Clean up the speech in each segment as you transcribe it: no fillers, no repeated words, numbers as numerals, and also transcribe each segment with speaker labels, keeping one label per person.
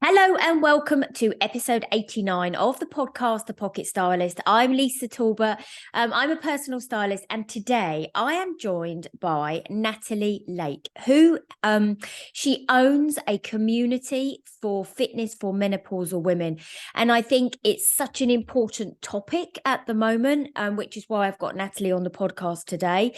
Speaker 1: Hello and welcome to episode 89 of the podcast, The Pocket Stylist. I'm Lisa Talbot. I'm a personal stylist, and today I am joined by Natalie Lake, who she owns a community for fitness for menopausal women. And I think it's such an important topic at the moment, which is why I've got Natalie on the podcast today.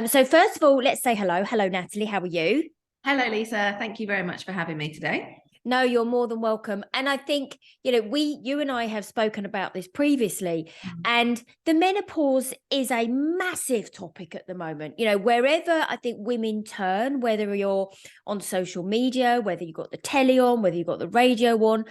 Speaker 1: So first of all, let's say hello. Hello, Natalie. How are you?
Speaker 2: Hello, Lisa. Thank you very much for having me today.
Speaker 1: No, you're more than welcome. And I think, you and I have spoken about this previously, and the menopause is a massive topic at the moment. Wherever I think women turn, whether you're on social media, whether you've got the telly on, whether you've got the radio on,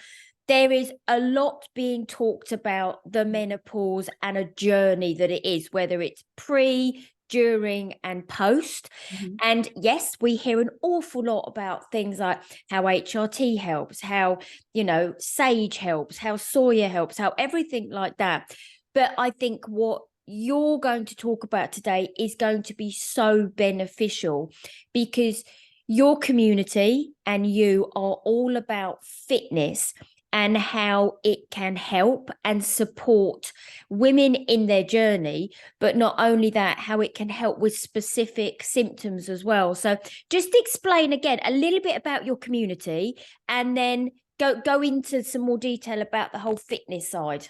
Speaker 1: there is a lot being talked about the menopause and a journey that it is, whether it's pre, during and post. And yes, we hear an awful lot about things like how HRT helps, how, sage helps, how soya helps, how everything like that. But I think what you're going to talk about today is going to be so beneficial, because your community and you are all about fitness and how it can help and support women in their journey. But not only that, how it can help with specific symptoms as well. So just explain again a little bit about your community, and then go into some more detail about the whole fitness side.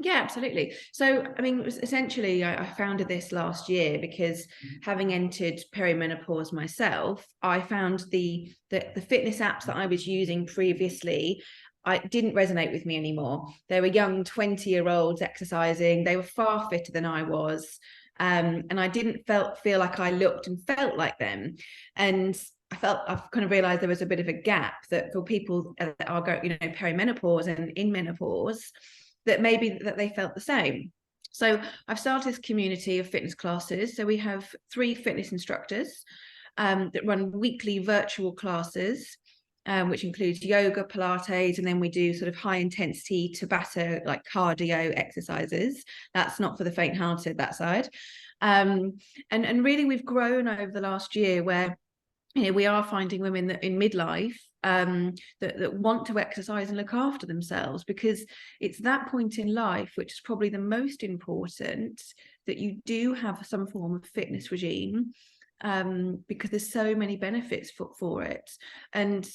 Speaker 2: Yeah, absolutely. So, essentially, I founded this last year because, having entered perimenopause myself, I found the fitness apps that I was using previously, I didn't resonate with me anymore. They were young 20-year-olds exercising. They were far fitter than I was. And I didn't feel like I looked and felt like them. And I've kind of realized there was a bit of a gap, that for people that are perimenopause and in menopause, that maybe that they felt the same. So I've started this community of fitness classes. So we have 3 fitness instructors that run weekly virtual classes, which includes yoga, Pilates, and then we do sort of high intensity Tabata, like cardio exercises. That's not for the faint-hearted, that side. And really we've grown over the last year, where we are finding women that in midlife that want to exercise and look after themselves, because it's that point in life which is probably the most important, that you do have some form of fitness regime, because there's so many benefits for it. And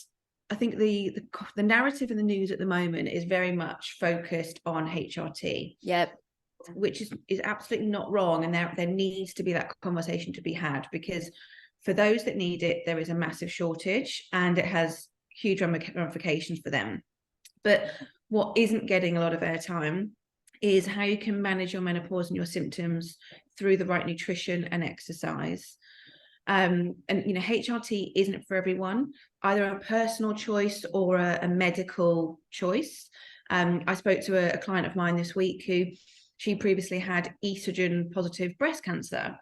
Speaker 2: I think the narrative in the news at the moment is very much focused on HRT.
Speaker 1: Yep.
Speaker 2: Which is absolutely not wrong, and there needs to be that conversation to be had, because for those that need it, there is a massive shortage, and it has huge ramifications for them. But what isn't getting a lot of airtime is how you can manage your menopause and your symptoms through the right nutrition and exercise. And HRT isn't for everyone, either a personal choice or a medical choice. I spoke to a client of mine this week who, she previously had estrogen positive breast cancer.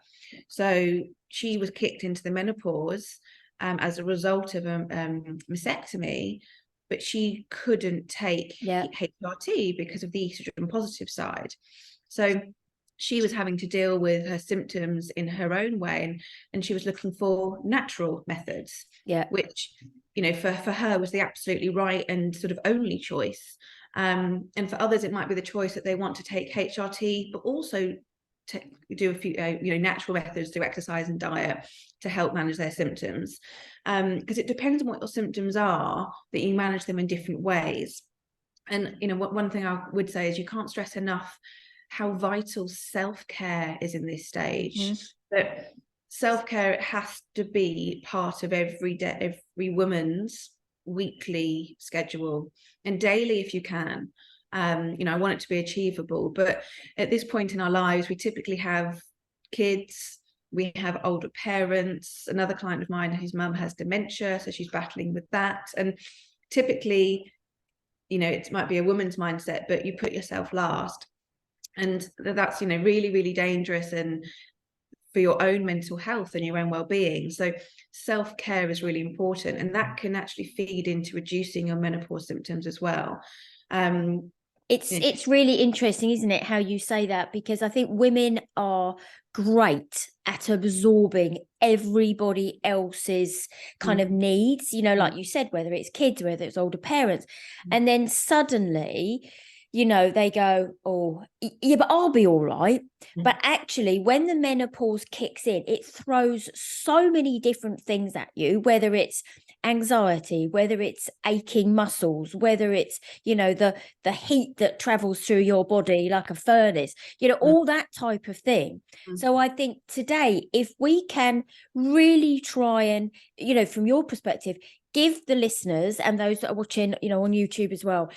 Speaker 2: So she was kicked into the menopause as a result of a mastectomy, but she couldn't take HRT because of the estrogen positive side. So she was having to deal with her symptoms in her own way, and she was looking for natural methods, which, for her was the absolutely right and sort of only choice. And for others, it might be the choice that they want to take HRT, but also to do a few, natural methods through exercise and diet to help manage their symptoms. Because it depends on what your symptoms are, that you manage them in different ways. And, one thing I would say is, you can't stress enough how vital self-care is in this stage. That self-care, it has to be part of every woman's weekly schedule, and daily if you can. I want it to be achievable, but at this point in our lives, we typically have kids, we have older parents. Another client of mine, whose mum has dementia, so she's battling with that. And typically, it might be a woman's mindset, but you put yourself last, and that's really, really dangerous, and for your own mental health and your own well-being. So self-care is really important, and that can actually feed into reducing your menopause symptoms as well.
Speaker 1: It's really interesting, isn't it, how you say that, because I think women are great at absorbing everybody else's kind of needs, you know, like you said, whether it's kids, whether it's older parents. And then suddenly, you know, they go, oh, yeah, but I'll be all right. But actually, when the menopause kicks in, it throws so many different things at you, whether it's anxiety, whether it's aching muscles, whether it's, you know, the heat that travels through your body like a furnace, you know, all that type of thing. So I think today, if we can really try and, you know, from your perspective, give the listeners and those that are watching, you know, on YouTube as well,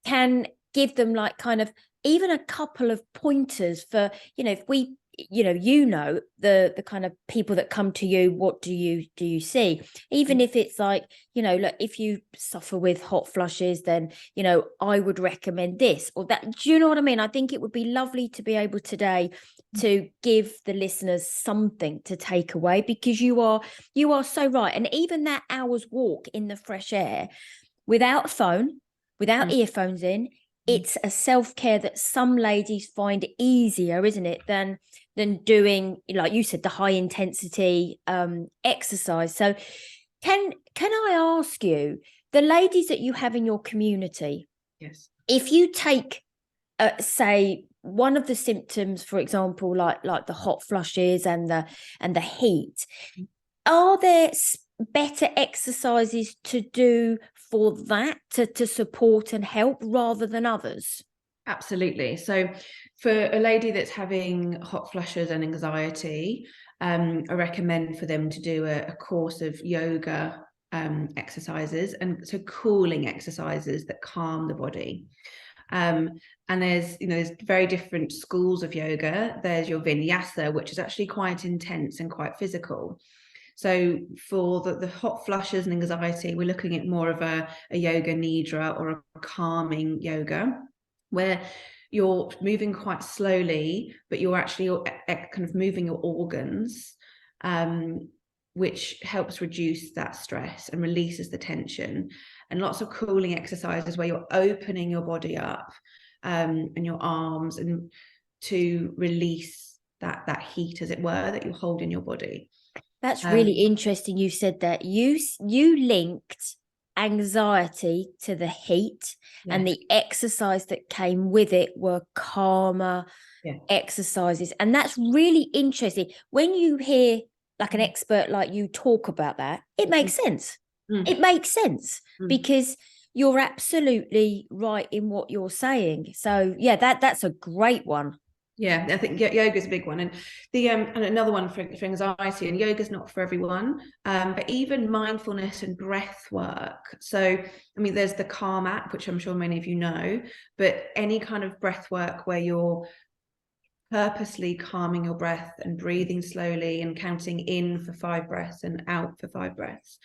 Speaker 1: can give them like kind of even a couple of pointers for, you know, if we, you know, the kind of people that come to you, what do you see? Even if it's like, you know, look, if you suffer with hot flushes, then, you know, I would recommend this or that. Do you know what I mean? I think it would be lovely to be able today to give the listeners something to take away, because you are so right. And even that hour's walk in the fresh air without a phone, without earphones in, it's a self-care that some ladies find easier, isn't it, than doing, like you said, the high intensity exercise. So can I ask you, the ladies that you have in your community,
Speaker 2: yes,
Speaker 1: if you take say one of the symptoms, for example, like the hot flushes and the heat, are there better exercises to do for that, to support and help rather than others?
Speaker 2: Absolutely. So for a lady that's having hot flushes and anxiety, I recommend for them to do a course of yoga exercises, and so cooling exercises that calm the body. And there's very different schools of yoga. There's your vinyasa, which is actually quite intense and quite physical. So for the hot flushes and anxiety, we're looking at more of a yoga nidra or a calming yoga, where you're moving quite slowly, but you're actually kind of moving your organs, which helps reduce that stress and releases the tension. And lots of cooling exercises where you're opening your body up, and your arms, and to release that heat, as it were, that you hold in your body.
Speaker 1: That's really interesting. You said that you linked anxiety to the heat, and the exercise that came with it were calmer exercises. And that's really interesting. When you hear like an expert like you talk about that, it makes sense. It makes sense because you're absolutely right in what you're saying. So yeah, that's a great one.
Speaker 2: Yeah, I think yoga is a big one, and and another one for anxiety. And yoga is not for everyone, but even mindfulness and breath work. So, I mean, there's the Calm app, which I'm sure many of you know, but any kind of breath work where you're purposely calming your breath and breathing slowly and counting in for 5 breaths and out for 5 breaths,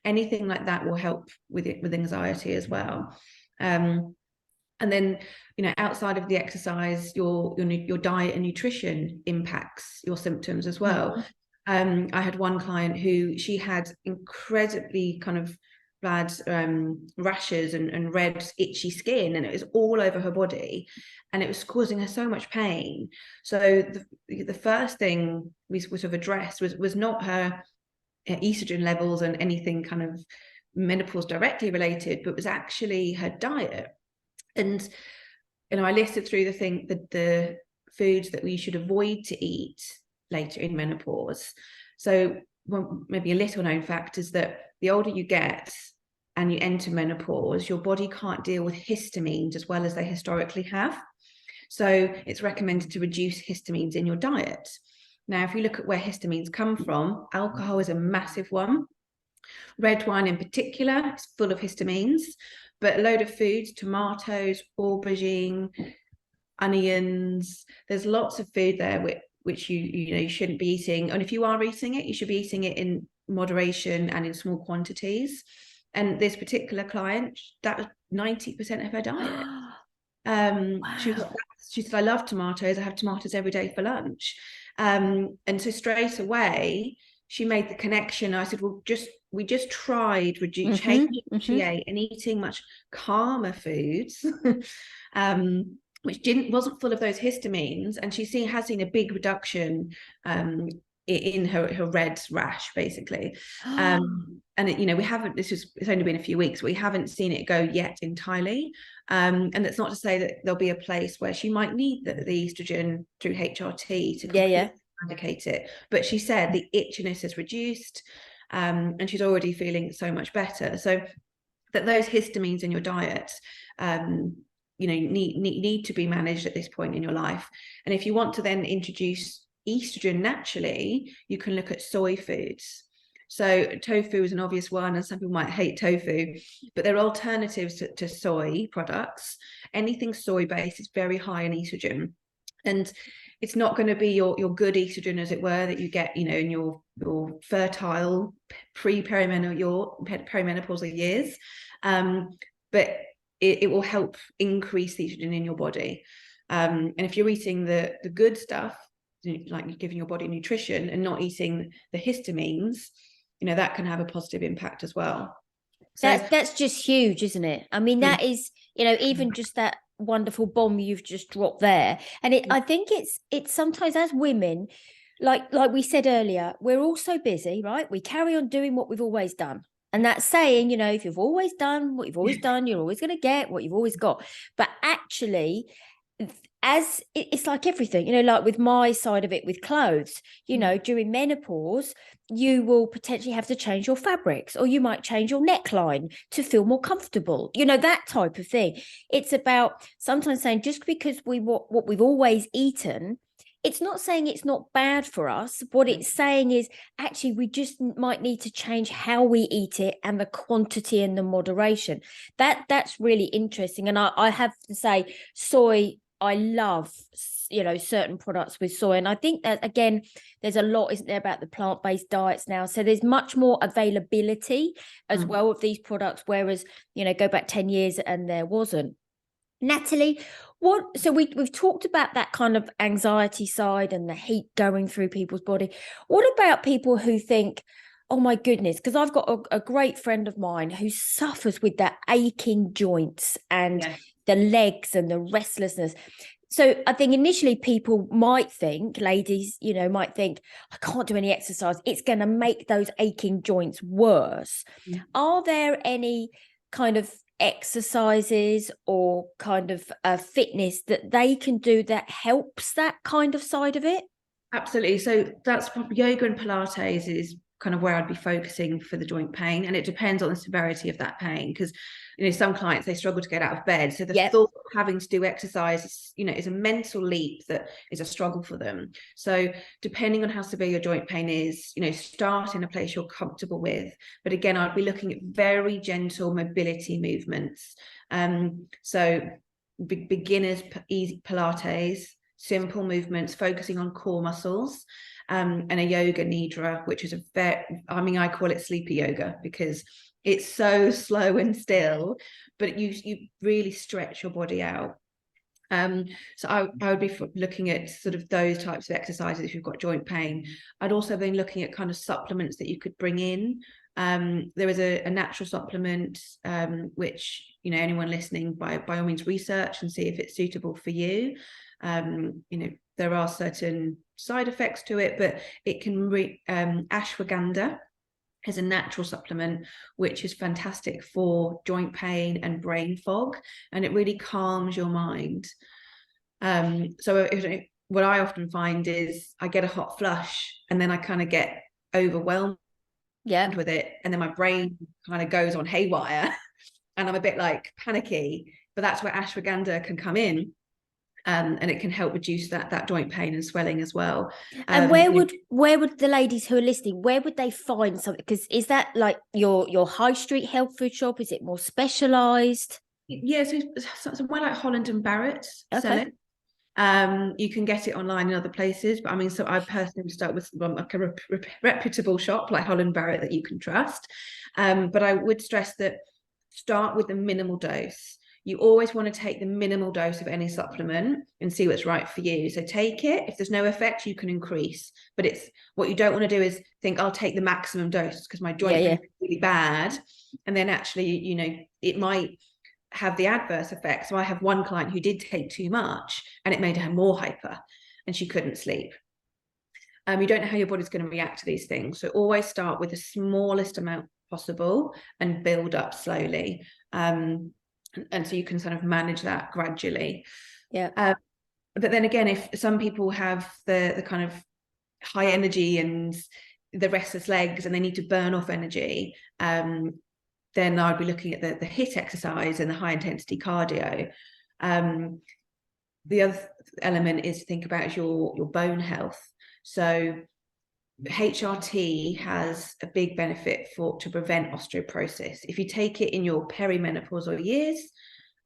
Speaker 2: anything like that will help with anxiety as well. And then, outside of the exercise, your diet and nutrition impacts your symptoms as well. I had one client who she had incredibly kind of bad rashes and red itchy skin, and it was all over her body, and it was causing her so much pain. So the first thing we sort of addressed was not her estrogen levels and anything kind of menopause directly related, but was actually her diet. And I listed through the foods that we should avoid to eat later in menopause. So maybe a little known fact is that the older you get and you enter menopause, your body can't deal with histamines as well as they historically have. So it's recommended to reduce histamines in your diet. Now, if you look at where histamines come from, alcohol is a massive one. Red wine in particular is full of histamines, but a load of foods, tomatoes, aubergine, onions, there's lots of food there which you shouldn't be eating. And if you are eating it, you should be eating it in moderation and in small quantities. And this particular client, that was 90% of her diet.
Speaker 1: Wow.
Speaker 2: She said, I love tomatoes. I have tomatoes every day for lunch. And so straight away, she made the connection. I said, well, we just tried changing what she ate and eating much calmer foods, which wasn't full of those histamines. And has seen a big reduction in her red rash, basically. And it's only been a few weeks. We haven't seen it go yet entirely. And that's not to say that there'll be a place where she might need the estrogen through HRT to completely eradicate it. But she said the itchiness has reduced, and she's already feeling so much better. So that those histamines in your diet, need to be managed at this point in your life. And if you want to then introduce estrogen naturally, you can look at soy foods. So tofu is an obvious one, and some people might hate tofu, but there are alternatives to soy products. Anything soy-based is very high in estrogen. And it's not going to be your good estrogen, as it were, that you get, in your fertile perimenopausal years. But it will help increase the estrogen in your body. And if you're eating the good stuff, like giving your body nutrition and not eating the histamines, that can have a positive impact as well.
Speaker 1: So that's just huge, isn't it? I mean, that is, even just that wonderful bomb you've just dropped there. And I think it's sometimes, as women, like we said earlier, we're all so busy, right? We carry on doing what we've always done. And that's saying, if you've always done what you've always done, you're always going to get what you've always got. But actually, as it's like everything, like with my side of it with clothes, during menopause, you will potentially have to change your fabrics, or you might change your neckline to feel more comfortable, that type of thing. It's about sometimes saying, just because what we've always eaten, it's not saying it's not bad for us. What it's saying is, actually, we just might need to change how we eat it, and the quantity and the moderation. That's really interesting. And I have to say, soy, I love, certain products with soy. And I think that, again, there's a lot, isn't there, about the plant-based diets now. So there's much more availability as well of these products, whereas, go back 10 years and there wasn't. Natalie, so we've talked about that kind of anxiety side and the heat going through people's body. What about people who think, oh my goodness, because I've got a great friend of mine who suffers with that aching joints and the legs and the restlessness. So I think initially people might think, ladies, might think, I can't do any exercise. It's going to make those aching joints worse. Are there any kind of exercises or kind of fitness that they can do that helps that kind of side of it?
Speaker 2: Absolutely. So that's yoga and Pilates is kind of where I'd be focusing for the joint pain, and it depends on the severity of that pain, because some clients, they struggle to get out of bed, so the thought of having to do exercise is a mental leap that is a struggle for them. So depending on how severe your joint pain is, start in a place you're comfortable with, but again, I'd be looking at very gentle mobility movements. So beginners easy Pilates, simple movements focusing on core muscles, and a yoga nidra, which is I call it sleepy yoga, because it's so slow and still, but you really stretch your body out. So I would be looking at sort of those types of exercises if you've got joint pain. I'd also been looking at kind of supplements that you could bring in. There is a natural supplement, which anyone listening, by all means research and see if it's suitable for you. There are certain side effects to it, but it can ashwagandha is a natural supplement which is fantastic for joint pain and brain fog, and it really calms your mind. So what I often find is I get a hot flush and then I kind of get overwhelmed with it, and then my brain kind of goes on haywire and I'm a bit like panicky, but that's where ashwagandha can come in. And it can help reduce that joint pain and swelling as well.
Speaker 1: And where would the ladies who are listening, where would they find something? Because is that like your high street health food shop? Is it more specialised?
Speaker 2: Yeah, so somewhere like Holland and Barrett sell it. You can get it online in other places, but so I personally would start with like a reputable shop like Holland Barrett that you can trust. But I would stress that start with the minimal dose. You always want to take the minimal dose of any supplement and see what's right for you. So take it. If there's no effect, you can increase. But it's what you don't want to do is think, I'll take the maximum dose because my joint pain is really bad. And then actually, it might have the adverse effect. So I have one client who did take too much and it made her more hyper and she couldn't sleep. You don't know how your body's going to react to these things. So always start with the smallest amount possible and build up slowly. And so you can sort of manage that gradually.
Speaker 1: Yeah.
Speaker 2: But then again, if some people have the kind of high energy and the restless legs and they need to burn off energy, then I'd be looking at the HIIT exercise and the high intensity cardio. The other element is to think about your bone health. So HRT has a big benefit to prevent osteoporosis. If you take it in your perimenopausal years,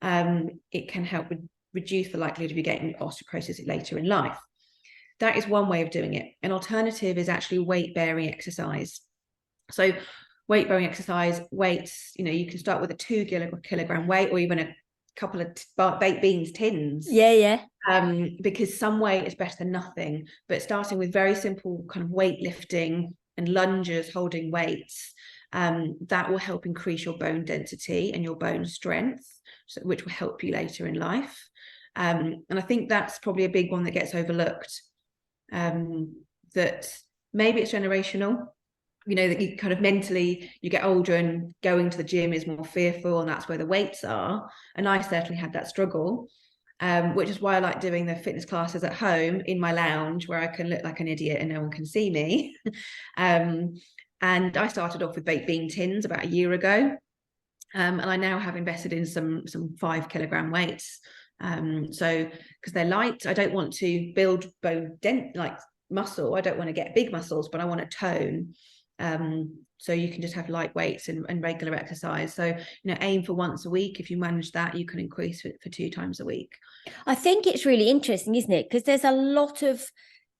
Speaker 2: it can help reduce the likelihood of you getting osteoporosis later in life. That is one way of doing it. An alternative is actually weight-bearing exercise. So weight-bearing exercise, weights, you can start with a 2 kilogram weight or even a couple of baked beans tins.
Speaker 1: Yeah.
Speaker 2: Because some weight is better than nothing. But starting with very simple kind of weightlifting and lunges, holding weights, that will help increase your bone density and your bone strength, which will help you later in life. And I think that's probably a big one that gets overlooked. That maybe it's generational, that you kind of mentally, you get older and going to the gym is more fearful, and that's where the weights are. And I certainly had that struggle, which is why I like doing the fitness classes at home in my lounge where I can look like an idiot and no one can see me. And I started off with baked bean tins about a year ago. And I now have invested in some 5 kilogram weights. So because they're light, I don't want to build bone like muscle. I don't want to get big muscles, but I want to tone. So you can just have light weights and regular exercise. So, aim for once a week. If you manage that, you can increase it for 2 times a week.
Speaker 1: I think it's really interesting, isn't it? Because there's a lot of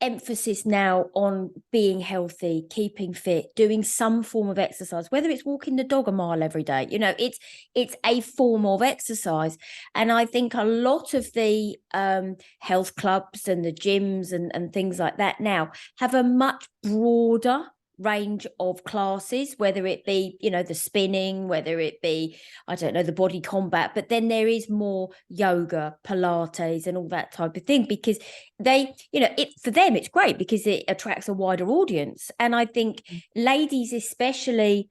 Speaker 1: emphasis now on being healthy, keeping fit, doing some form of exercise, whether it's walking the dog a mile every day. It's a form of exercise. And I think a lot of the health clubs and the gyms and things like that now have a much broader range of classes, whether it be the spinning, whether it be the body combat, but then there is more yoga, Pilates and all that type of thing, because they for them it's great because it attracts a wider audience. And I think ladies especially,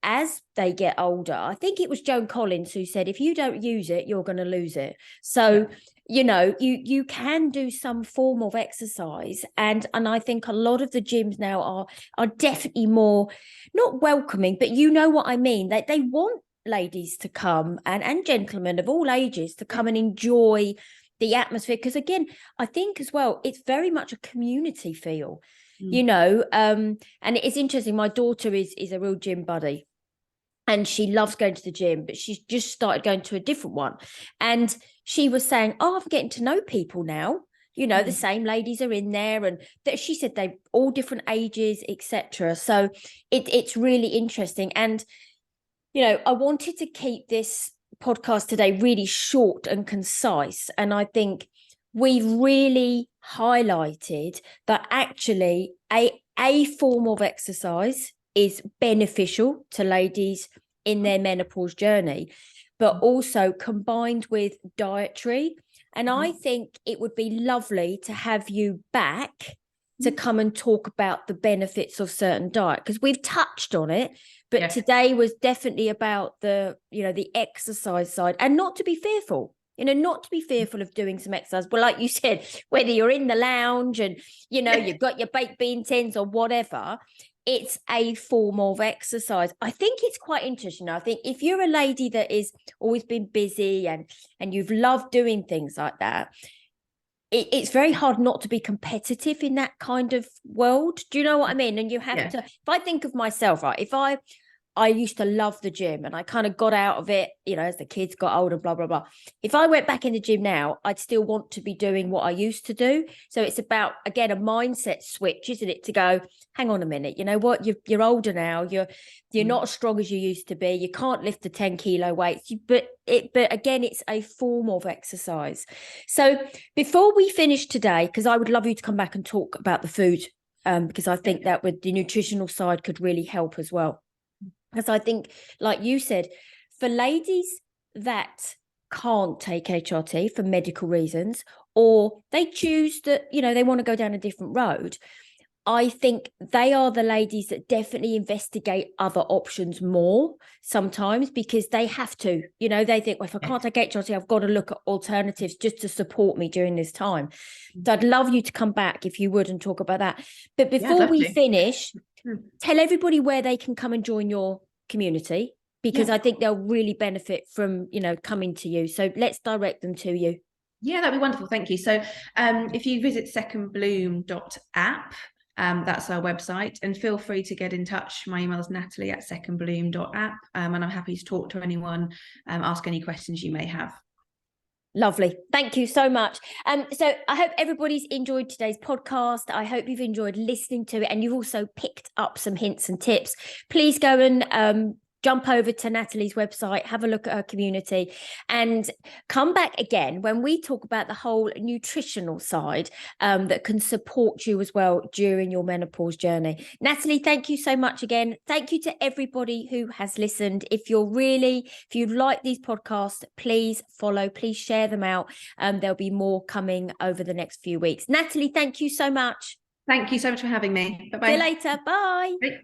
Speaker 1: as they get older, I think it was Joan Collins who said, if you don't use it, you're going to lose it. So you can do some form of exercise, and I think a lot of the gyms now are definitely more not welcoming, but you know what I mean, that they want ladies to come and gentlemen of all ages to come and enjoy the atmosphere, because again, I think as well it's very much a community feel. And it's interesting, my daughter is a real gym buddy. And she loves going to the gym, but she's just started going to a different one. And she was saying, I'm getting to know people now. The same ladies are in there. And she said they're all different ages, etc. So it's really interesting. And, I wanted to keep this podcast today really short and concise. And I think we've really highlighted that actually a form of exercise is beneficial to ladies in their menopause journey, but also combined with dietary. And I think it would be lovely to have you back to come and talk about the benefits of certain diet, because we've touched on it, but today was definitely about the exercise side, and not to be fearful. Not to be fearful of doing some exercise. Well, like you said, whether you're in the lounge and, you've got your baked bean tins or whatever, it's a form of exercise. I think it's quite interesting. I think if you're a lady that is always been busy and you've loved doing things like that, it's very hard not to be competitive in that kind of world. Do you know what I mean? And you have to, if I think of myself, right, if I used to love the gym and I kind of got out of it, as the kids got older, blah, blah, blah. If I went back in the gym now, I'd still want to be doing what I used to do. So it's about, again, a mindset switch, isn't it? To go, hang on a minute, you know what? You're older now. You're not as strong as you used to be. You can't lift the 10 kilo weights, but again, it's a form of exercise. So before we finish today, because I would love you to come back and talk about the food, because I think that the nutritional side could really help as well. Because I think, like you said, for ladies that can't take HRT for medical reasons, or they choose that, you know, they want to go down a different road, I think they are the ladies that definitely investigate other options more sometimes, because they have to, you know, they think, well, if I can't take HRT, I've got to look at alternatives just to support me during this time. So I'd love you to come back if you would and talk about that. But before we finish, tell everybody where they can come and join your community, because I think they'll really benefit from, you know, coming to you. So let's direct them to you.
Speaker 2: Yeah, that'd be wonderful. Thank you. So if you visit secondbloom.app, that's our website, and feel free to get in touch. My email is natalie@secondbloom.app, and I'm happy to talk to anyone, ask any questions you may have.
Speaker 1: Lovely. Thank you so much. So I hope everybody's enjoyed today's podcast. I hope you've enjoyed listening to it, and you've also picked up some hints and tips. Please go and jump over to Natalie's website, have a look at her community, and come back again when we talk about the whole nutritional side that can support you as well during your menopause journey. Natalie, thank you so much again. Thank you to everybody who has listened. If you like these podcasts, please follow, please share them out. There'll be more coming over the next few weeks. Natalie, thank you so much.
Speaker 2: Thank you so much for having me. Bye-bye.
Speaker 1: See you later. Bye.
Speaker 2: Bye.